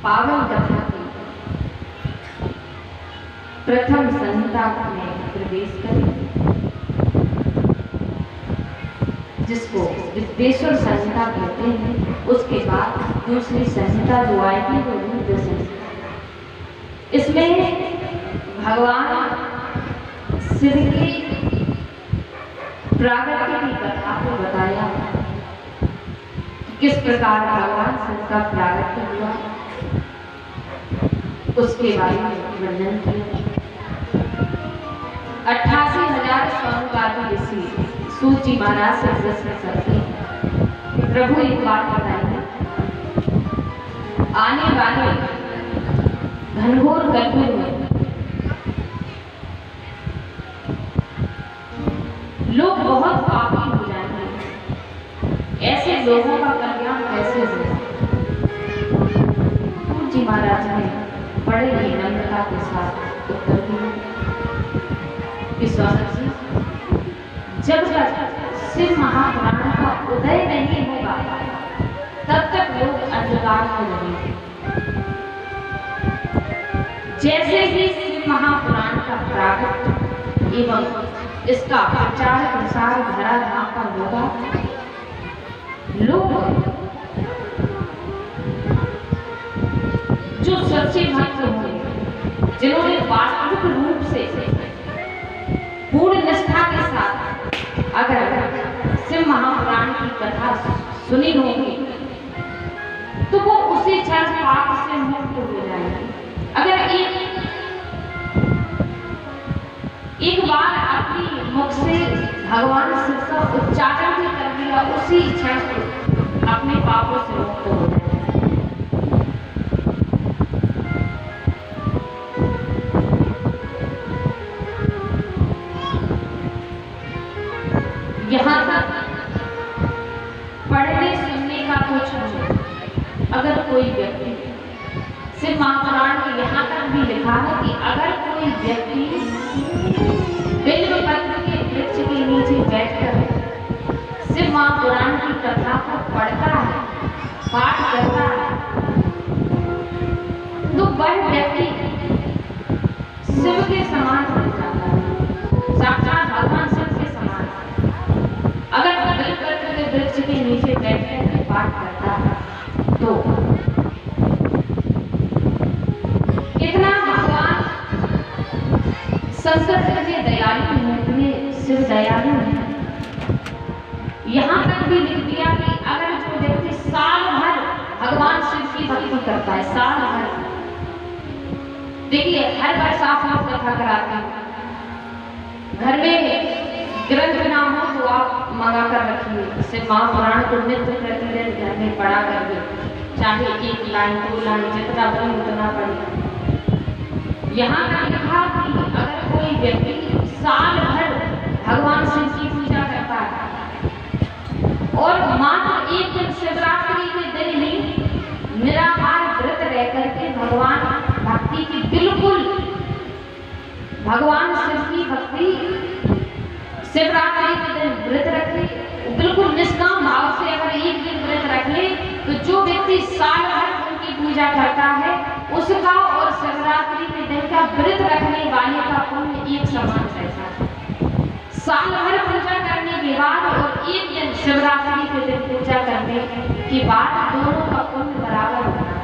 पावन कथा की प्रथम संहिता में प्रवेश करें, जिसको विश्वेश्वर संहिता कहते हैं। उसके बाद दूसरी संहिता जो आएगी वो रुद्र संहिता। इसमें भगवान शिव की प्रागट्य की कथा को बताया, किस प्रकार भगवान शिव का प्रागट्य हुआ, उसके बारे में वर्णन किया। 88,000 स्वानुवादी ऋषि सूत जी महाराज से प्रश्न करते हैं, प्रभु एक बात बताइए, आने वाले घनघोर कलयुग में लोग बहुत पापी हो जाएंगे, ऐसे लोगों का कल्याण कैसे होगा? सूत जी महाराज ने बड़े ही नम्रता के साथ उत्तर दिया, विश्वास जी, जब तक शिव महापुराण का उदय नहीं होगा तब तक लोग अंधकार में रहेंगे। जैसे ही शिव महापुराण का प्रागट्य एवं इसका प्रचार प्रसार धराधाम पर होगा, लोग जो सच्चे भक्त होंगे, जिन्होंने वास्तविक रूप से पूर्ण निष्ठा के साथ अगर शिव महापुराण की कथा सुनी होगी, तो वो उसी क्षण पाप से मुक्त हो जाएंगे। अगर एक बार अपनी मुख से भगवान शिव का उच्चारण भी कर दिया, उसी क्षण अपने पापों से मुक्त हो जाएंगे। यहाँ तक पढ़ने सुनने का कुछ नहीं, अगर कोई व्यक्ति शिव महापुराण के यहाँ तक भी लिखा है कि अगर कोई व्यक्ति बिल्वपत्र के वृक्ष के नीचे बैठकर शिव महापुराण की कथा को पढ़ता है, पाठ करता है, तो वह व्यक्ति शिव के समान बन जाता है, साक्षात भगवान शिव के समान। अगर बिल्वपत्र के वृक्ष के नीचे बैठकर पाठ करता है तो कितना भगवान शंकर कितने दयालु हैं, इतने शिव दयालु हैं। यहाँ तक भी लिख दिया कि अगर जो व्यक्ति साल भर भगवान शिव की भक्ति करता है, साल भर, देखिए हर वर्ष आप कथा कराते हैं, घर में ग्रंथ ना हो तो आप मंगा कर रखिए, शिव महापुराण को नित्य प्रतिदिन घर में पढ़ा करके, चाहे 1 लाइन 2 लाइन जितना बने उतना पढ़े। यहाँ का लिखा कि अगर कोई व्यक्ति साल भर भगवान शिव की पूजा करता है और मात्र एक दिन शिवरात्रि के दिन ही निराहार व्रत रह करके भगवान भक्ति की बिल्कुल भगवान शिव की भक्ति शिवरात्रि के दिन व्रत रखे, बिल्कुल निष्काम भाव से अगर एक दिन व्रत रख ले, तो जो व्यक्ति साल भर उनकी पूजा करता है उसका और शिवरात्रि के दिन का व्रत रखने वाले का पुण्य एक समान रहता है। साल भर पूजा करने के बाद और एक दिन शिवरात्रि के दिन पूजा करने के बाद दोनों का पुण्य बराबर होता है।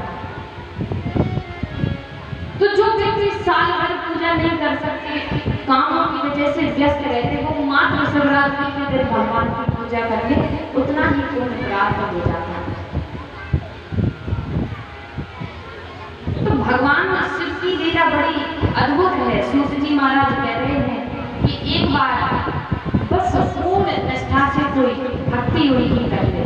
तो जो व्यक्ति साल भर पूजा नहीं कर सकते, कामों की वजह से व्यस्त रहते, वो मात्र शिवरात्रि के दिन भगवान की पूजा करके उतना ही पुण्य प्राप्त हो जाता है। तो भगवान शिव की लीला बड़ी अद्भुत है। सूत जी महाराज कह रहे हैं कि एक बार बस पूर्ण निष्ठा से कोई भक्ति उनकी कर ले,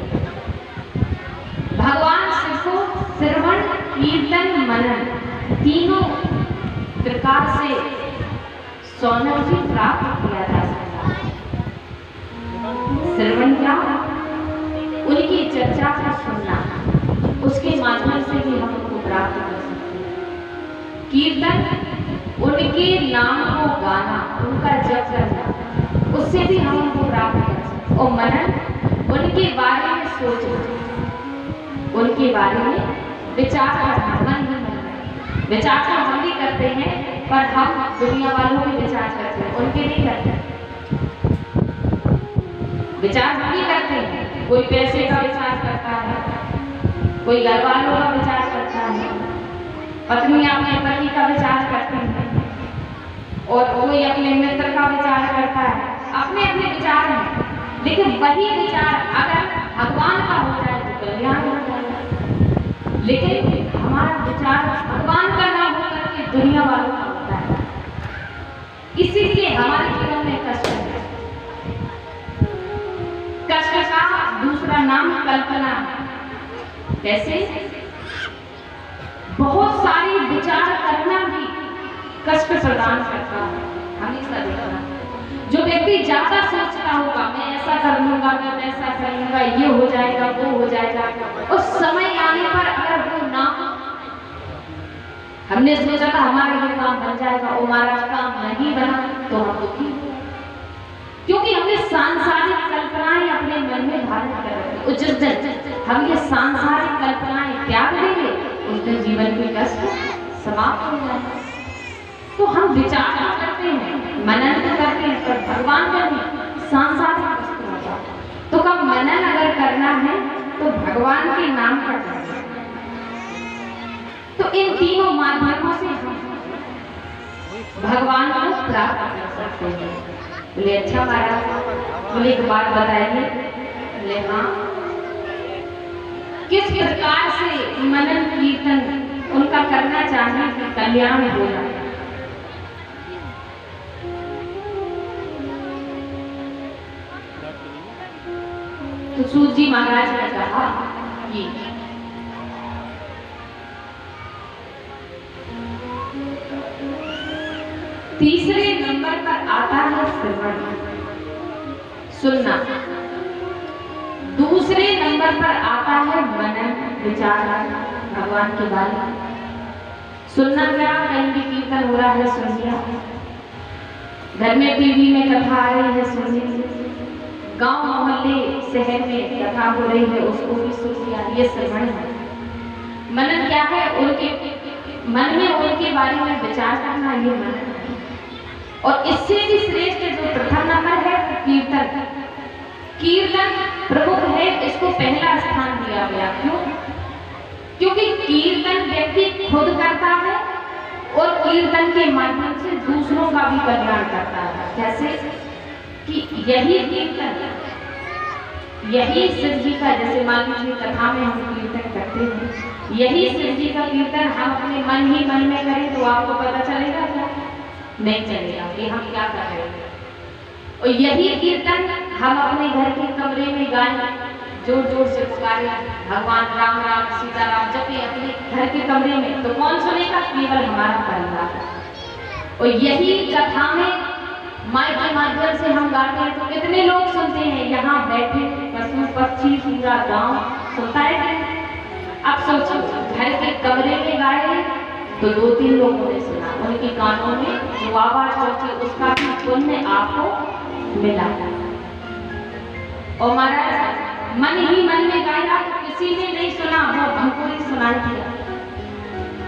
भगवान शिव को श्रवण कीर्तन मनन तीनों प्रकार से सौनक प्राप्त किया जा सकता है। श्रवण क्या? उनकी चर्चा को सुनना, उसके माध्यम से भी हम उनको प्राप्त कर सकते हैं। कीर्तन, उनके नाम को गाना, उनका जप करना, उससे भी हम उनको प्राप्त कर सकते हैं। और मनन, उनके बारे में सोचना, उनके बारे में विचार करना, मन विचार तो हम भी करते हैं, पर हम दुनिया वालों के विचार करते हैं, उनके नहीं करते। विचार हम भी करते हैं, कोई पैसे का विचार करता है, कोई घर वालों का विचार करता है, पत्नी अपने पति का विचार करती है, और कोई अपने मित्र का विचार करता है। अपने अपने विचार हैं, लेकिन वही विचार अगर भगवान का हो जाए तो कल्याण हो जाएगा। लेकिन हमारा विचार भगवान का ना होकर के दुनिया वालों का होता है, इसीलिए हमारे जीवन में कष्ट है। कष्ट का दूसरा नाम कल्पना है। कैसे? बहुत सारी विचार करना भी कष्ट प्रदान करता है। हमेशा देखना, जो व्यक्ति ज्यादा सोचता होगा, मैं ऐसा कर लूंगा, मैं वैसा कर लूंगा, ये हो जाएगा, वो हो जाएगा, उस समय आने पर अगर वो ना, हमने सोचा था हमारा ये काम बन जाएगा, हमारा काम नहीं बना, तो हम दुखी, क्योंकि हमने सांसारिक कल्पनाएं अपने मन में धारण कर रखी। जिस दिन हम ये सांसारिक कल्पनाएं त्याग देंगे, उस दिन जीवन के कष्ट समाप्त हो जाएगा। तो हम विचार करते हैं, मनन करते हैं, पर भगवान का नहीं, सांसारिक वस्तु होगा। तो कब मनन अगर करना है तो भगवान के नाम का करना है। तो इन तीनों माध्यमों से हम भगवान को प्राप्त कर सकते हैं। बोले अच्छा महाराज, बोले एक बात बताइए। बोले हाँ, किस प्रकार से मनन कीर्तन उनका करना चाहिए कि कल्याण हो जाए। तो सूत जी महाराज ने कहा कि तीसरे नंबर पर आता है श्रवण, सुनना। दूसरे नंबर पर आता है मनन, विचार भगवान के बारे में। सुनना क्या, कहीं भी कीर्तन हो रहा है सुन लिया, घर में टीवी में कथा आ रही है सुन ली, गांव मोहल्ले शहर में कथा हो रही है उसको भी सुन लिया, ये श्रवण है। मनन क्या है, उनके मन में उनके बारे में विचार करना, ये मनन है। और इससे भी श्रेष्ठ जो प्रथम नंबर है वो कीर्तन। कीर्तन प्रमुख है, इसको पहला स्थान दिया गया। क्यों? क्योंकि कीर्तन व्यक्ति खुद करता है और कीर्तन के माध्यम से दूसरों का भी कल्याण करता है। कैसे? कि यही कीर्तन, यही शिव जी का, जैसे मान लीजिए कथा में हम कीर्तन करते हैं, यही शिव जी का कीर्तन हम अपने मन ही मन में करें तो आपको पता चलेगा क्या? नहीं चलेगा कि हम क्या कर रहे हैं। और यही कीर्तन हम अपने घर के कमरे में गाएं, जोर जोर से पुकारे भगवान राम राम सीता राम जपे अपने घर के कमरे में, तो कौन सुनेगा? केवल हमारा परिवार। और यही कथा में माइक के माध्यम से हम गाते हैं तो कितने लोग सुनते हैं? यहाँ बैठे पशु पक्षी पूरा गांव सुनता है। अब सोचो, घर के कमरे में गाए तो 2-3 लोगों ने सुना, उनके कानों में जो आवाज पहुंची उसका भी पुण्य आपको मिला। और महाराज मन ही मन में गाया तो किसी ने नहीं सुना, वो हमको ही सुनाई दिया।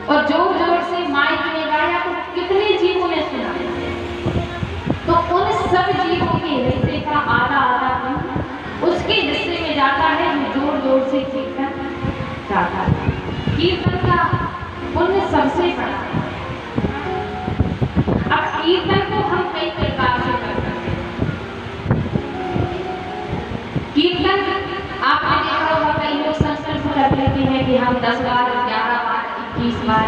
और जोर जोर से माइक में गाया तो कितने जीवों ने सुना। तो उन सब जीवों के हिस्से का आधा आधा उसके हिस्से में जाता है जो जोर जोर से कीर्तन गाता है। कीर्तन का पुण्य सबसे बड़ा है। अब कीर्तन को हम कई प्रकार से कर सकते हैं। कीर्तन आपने देखा होगा, कई लोग संकल्प कर लेते हैं कि हम 10 बार 11 बार 21 बार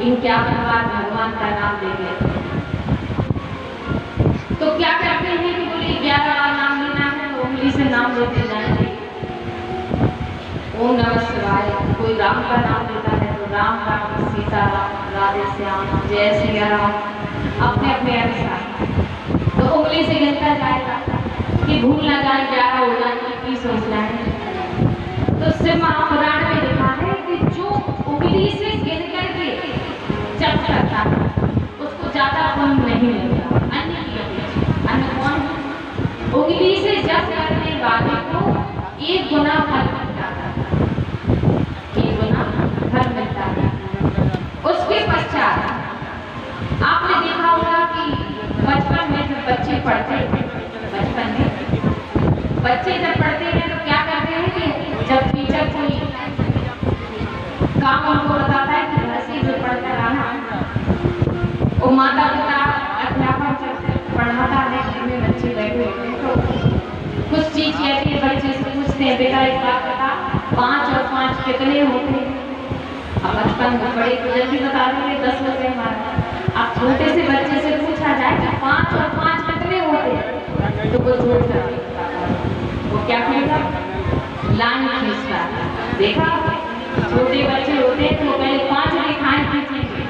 51 बार भगवान का नाम लेंगे। तो क्या करते हैं कि बोले 11 बार नाम लेना है तो उंगली से नाम लेते जाएंगे, ओम नमः शिवाय। कोई राम का नाम लेता है तो राम राम सीता राम राधे श्याम जय श्री राम, अपने अपने अनुसार। तो उंगली से गिनता जाएगा कि भूल ना जाए, 11 हो जाए, 21 हो जाए। तो शिव महापुराण में लिखा है कि जो उंगली से गिन करके जप करता है उसको ज्यादा पुण्य नहीं मिलता। अन्य अन्य कौन? उंगली से जप करने वाले को 1 गुना फल मिलता है, 1 गुना फल मिलता है। उसके पश्चात काम उनको बताता है कि घर से जो पढ़कर आना, और माता पिता अध्यापक जब पढ़ाता है घर में बच्चे बैठे होते हैं तो कुछ चीज कहती है, बच्चे से पूछते हैं बेटा एक बात बता 5 और 5 कितने होते हैं। अब बचपन में बड़े तो जल्दी बता देंगे 10 होते हैं। अब छोटे से बच्चे से पूछा जाए कि 5 और 5 कितने होते हैं तो वो जोड़ कर वो क्या कहेगा, लाइन खींचता है। देखा छोटे बच्चे होते हैं तो पहले 5 रेखाएं खींचेंगे,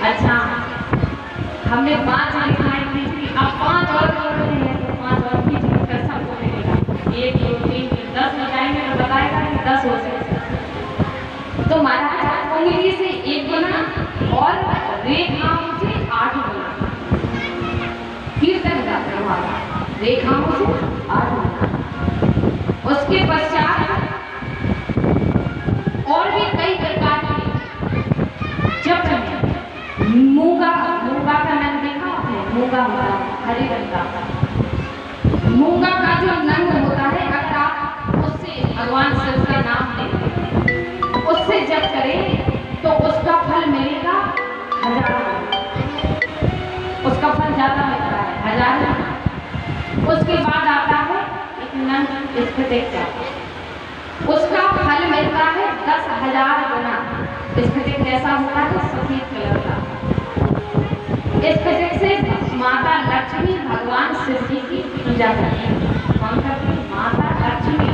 अच्छा हमने 5 रेखाएं खींची, अब 5 और जोड़ते हैं तो 5 और खींचेंगे, कैसा बोलेगा 1 2 3 10 हो जाएंगे तो बताएगा कि 10 हो जाएंगे। तो महाराज उंगली से 1 गुना और रेखाओं से 8 गुना कीर्तन गाते हैं हमारा, रेखाओं से 8 गुना। उसके पश्चात और भी कई प्रकार के जप हैं। मूंगा का नंग देखा आपने, मूंगा होता है हरे रंग का। मूंगा का जो नंग होता है अगर आप उससे भगवान शिव का नाम लें, उससे जप करें तो उसका फल मिलेगा 1000, उसका फल ज्यादा मिलता है 1000। उसके बाद आता है एक नंग स्फटिक का, उसका फल मिलता है 10,000 गुना। स्फटिक कैसा होता है, सफेद कलर का। स्फटिक से माता लक्ष्मी भगवान शिव जी की पूजा करती है। कौन करती है, माता लक्ष्मी।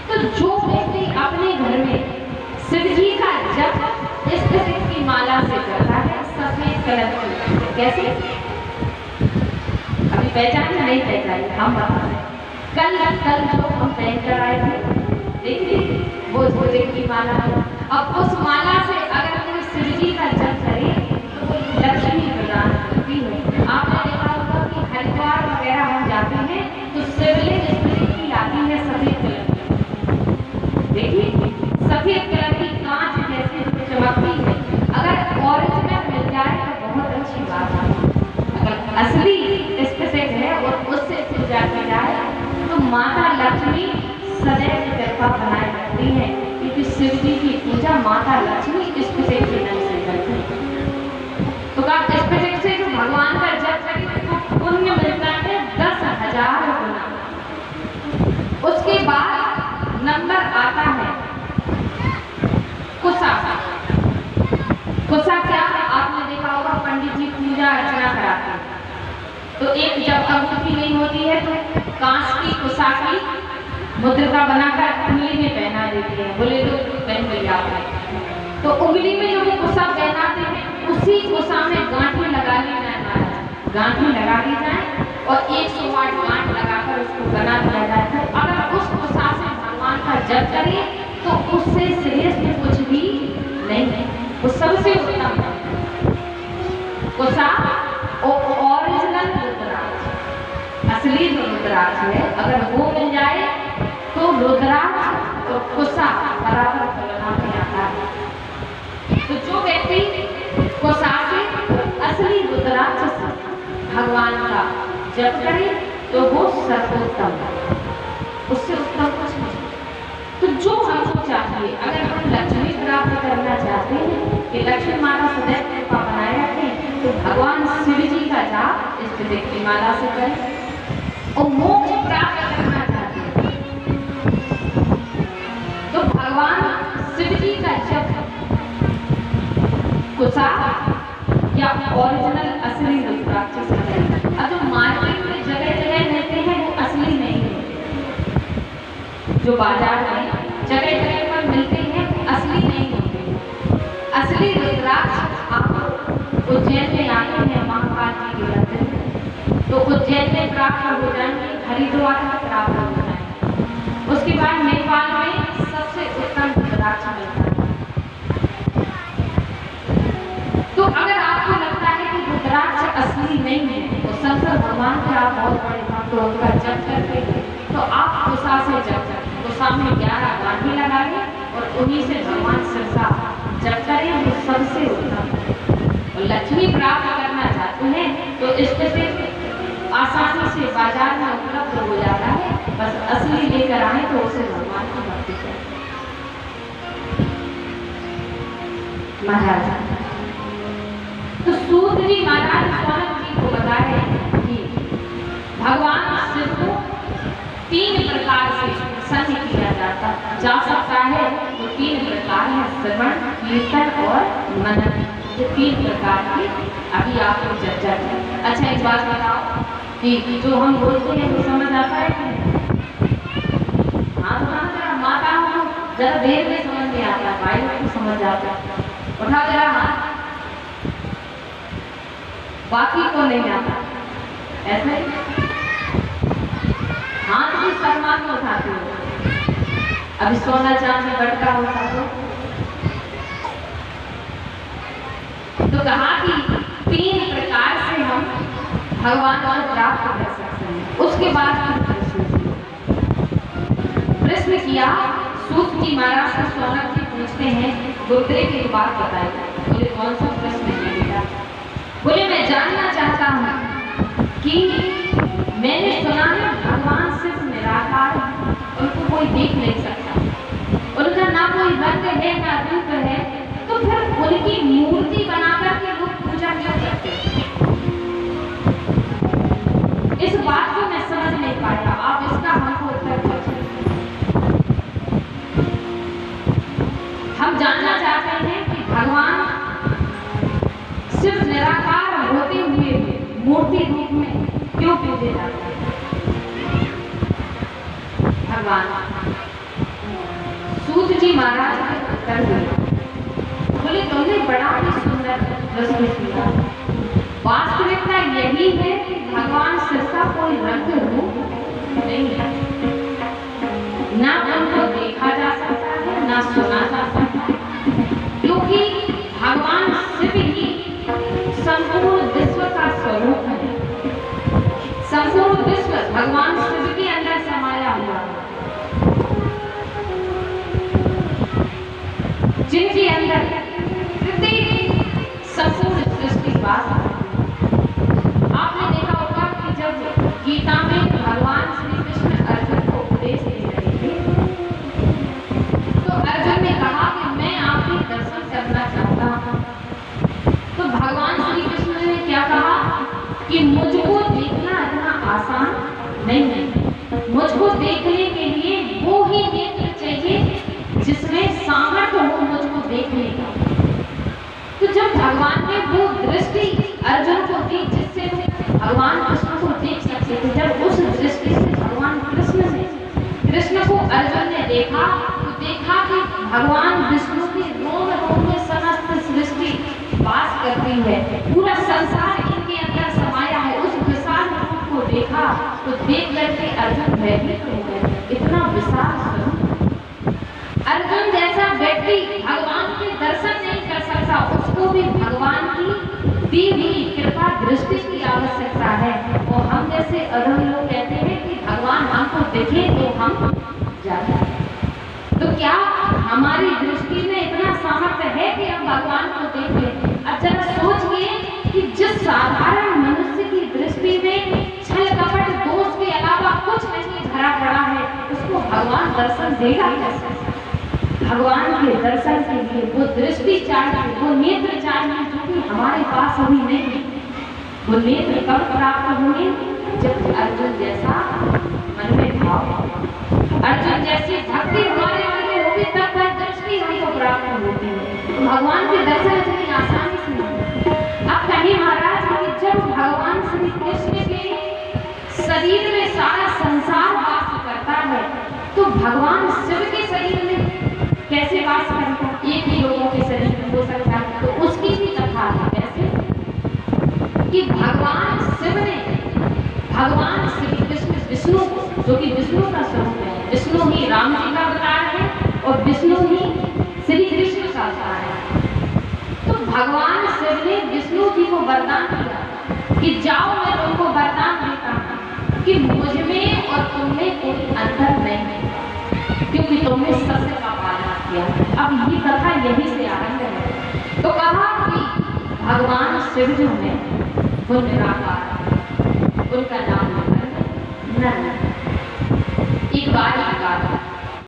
तो जो व्यक्ति अपने घर में शिव जी का जप स्फटिक की माला से करता है, सफेद कलर की, कैसे अभी पहचान नहीं पहचानी हम बता रहे। कल जो हम पहन कर आए थे देखिए वो स्फटिक की माला। अब उस माला से अगर कोई शिव जी का जप करे तो वो लक्ष्मी प्रदान करती है। आपने देखा होगा कि हरिद्वार वगैरह हम जाते हैं तो शिवलिंग स्फटिक की लाती है सफेद कलर की, देखिए सफेद कलर की कांच जैसे चमकती है। अगर ओरिजिनल मिल जाए तो बहुत अच्छी बात है। अगर असली स्फटिक है और उससे पूजा की जाए तो माता लक्ष्मी सदैव कृपा बनाए रखती है, क्योंकि शिव जी की पूजा माता लक्ष्मी स्फटिक के नाम से करती है। तो कहा स्फटिक से जो भगवान का जप करे तो पुण्य मिलता है 10,000 गुना। उसके बाद नंबर आता है कुसा। कुसा क्या, आपने देखा होगा पंडित जी पूजा अर्चना कराते हैं तो एक जब अंगूठी नहीं होती है तो कांच की कुसा की मुद्रिका बनाकर उंगली में पहना देते हैं, बोले लो पहन लिया आपने। तो उंगली में जो वो कुसा पहनाते हैं उसी कुसा में गांठी लगा ली जाए महाराज, गांठी लगा दी जाए और 108 गांठ लगाकर उसको बना दिया जाए। तो अगर उस कुसा से भगवान का जप करें तो उससे श्रेष्ठ कुछ भी नहीं, वो सबसे उत्तम है। कुसा ओरिजिनल रुद्राक्ष, असली रुद्राक्ष है, अगर वो मिल जाए तो रुद्राक्ष और कुसा बराबर तुलना में आता है। तो जो व्यक्ति कुसा से असली रुद्राक्ष से भगवान का जप करे तो वो सर्वोत्तम है, उससे उत्तम कुछ नहीं। तो जो हमको चाहिए, अगर हम लक्ष्मी प्राप्त करना चाहते हैं कि लक्ष्मी माता सदैव कृपा बनाए रखें तो भगवान शिव जी का जाप स्फटिक की माला से करें। और मोक्ष प्राप्त करना चाहते हैं तो भगवान शिव जी का जप कुसा या ओरिजिनल असली रुद्राक्ष से करें। अब जो मार्केट में जगह जगह मिलते हैं वो असली नहीं है, जो बाजार में जगह जगह पर मिलते हैं वो असली नहीं होते। असली रुद्राक्ष आप उज्जैन में आते हैं महाकाल जी के मंदिर में तो उज्जैन में प्राप्त हो जाएंगे, हरिद्वार में प्राप्त हो जाएंगे। उसके बाद नेपाल में सबसे उत्तम रुद्राक्ष मिलता है। तो अगर आपको लगता है कि रुद्राक्ष असली नहीं है तो शंकर भगवान के आप बहुत बड़े भक्त हो, उनका जप करते हैं तो आप कुसा से जप करें, कुसा में 11 गांठी लगा लें और उन्हीं से भगवान शिव का जप करें, वो सबसे उत्तम है। और लक्ष्मी प्राप्त करना चाहते हैं तो स्फटिक आसानी से बाजार में उपलब्ध हो जाता है, बस असली लेकर आए तो उसे भगवान की भक्ति करें। महाराज। तो सूत जी महाराज सौनक जी को बताए कि भगवान शिव को 3 प्रकार से प्रसन्न किया जा सकता है। वो 3 प्रकार है, श्रवण, कीर्तन और मनन। ये 3 प्रकार की अभी आपको चर्चा की। अच्छा एक बात बताओ कि जो हम बोलते हैं वो समझ आता है कि हाँ तो माता हो जरा देर में समझ नहीं आता, भाई को समझ आता है। उठा जरा हाथ, बाकी को नहीं आता। ऐसे हाथ भी सम्मान में उठाते हो। अभी सोना चांदी बटका होता तो कहा कि 3 प्रकार से हम भगवान को प्राप्त कर सकते हैं। उसके बाद प्रश्न किया सूत जी महाराज से। सौनक जी पूछते हैं गुरुदेव की बात बताई। बोले कौन सा प्रश्न है बेटा? बोले मैं जानना चाहता हूँ कि मैंने सुना है भगवान सिर्फ निराकार है, उनको कोई देख नहीं सकता, उनका ना कोई रंग है ना रूप है, तो फिर उनकी मूर्ति बनाकर के लोग पूजा क्यों करते हैं? इस बात को मैं समझ नहीं पाया, आप इसका हमको उत्तर दीजिए। हम जानना चाहते हैं कि भगवान सिर्फ निराकार होते हुए मूर्ति रूप में क्यों पूजे जाते हैं? भगवान सूत जी महाराज ने उत्तर दिया। बोले तुमने बड़ा ही सुंदर प्रश्न किया। वास्तविकता यही है कि भगवान शिव का कोई रंग रूप नहीं है, ना उनको देखा जा सकता है ना सुना जा सकता है, क्योंकि भगवान शिव ही संपूर्ण विश्व का स्वरूप है। संपूर्ण विश्व भगवान शिव के अंदर समाया हुआ है, जिनके अंदर संपूर्ण सृष्टि वास है। आपने देखा होगा कि जब गीता में भगवान श्री कृष्ण अर्जुन को उपदेश दे रहे थे तो अर्जुन ने कहा कि मैं आपके दर्शन करना चाहता हूँ। तो भगवान श्री कृष्ण ने क्या कहा कि मुझको देखना इतना आसान नहीं है, मुझको देखने के लिए वो ही नेत्र चाहिए जिसमें सामर्थ्य हो मुझको देखने का। तो जब भगवान ने वो दृष्टि अर्जुन को दी जिससे भगवान कृष्ण को देख सकते थे, जब उस दृष्टि से भगवान कृष्ण को अर्जुन ने देखा तो देखा कि भगवान विष्णु के रोम रोम में समस्त सृष्टि वास करती है, पूरा संसार इनके अंदर समाया है। उस विशाल रूप को देखा तो देख करके अर्जुन भयभीत हो गए। इतना विशाल स्वरूप अर्जुन जैसा व्यक्ति भगवान के दर्शन नहीं कर सकता, उसको भी भगवान की दी हुई कृपा दृष्टि की आवश्यकता है। और हम जैसे अधम लोग कहते हैं कि भगवान हमको दिखे तो हम जाते। तो क्या हमारी दृष्टि में इतना सामर्थ्य है कि हम भगवान को देख लें? अब जरा सोचिए कि जिस साधारण मनुष्य की दृष्टि में छल कपट दोष के अलावा कुछ नहीं भरा पड़ा है, उसको भगवान दर्शन देगा कैसे? भगवान के दर्शन के लिए वो दृष्टि चाहिए, वो नेत्र चाहिए, जो कि हमारे पास अभी नहीं है। वो नेत्र कब प्राप्त होंगे? जब अर्जुन जैसा मन में भाव, अर्जुन जैसी भक्ति हमारे मन में होगी, तब तक दृष्टि हमको प्राप्त होती है। भगवान के दर्शन इतनी आसानी से नहीं। अब कहीं महाराज कि जब भगवान श्री कृष्ण के शरीर में सारा संसार वास करता है, तो भगवान शिव के शरीर में कैसे वास करता? एक ही लोगों के शरीर में हो सकता है। तो उसकी भी कथा है कैसे कि भगवान शिव ने भगवान श्री कृष्ण विष्णु को, जो कि विष्णु का स्वरूप है, विष्णु ही राम जी का अवतार है और विष्णु ही श्री कृष्ण का अवतार है। तो भगवान शिव ने विष्णु जी को वरदान दिया कि जाओ मैं तुमको वरदान देता हूँ कि मुझ में और तुम में कोई अंतर नहीं है, क्योंकि तुमने सत्य का पालन किया। अब ये कथा यही से आरंभ है। तो कहा कि भगवान शिव जो है वो निराकार, उनका नाम नर। एक बार की बात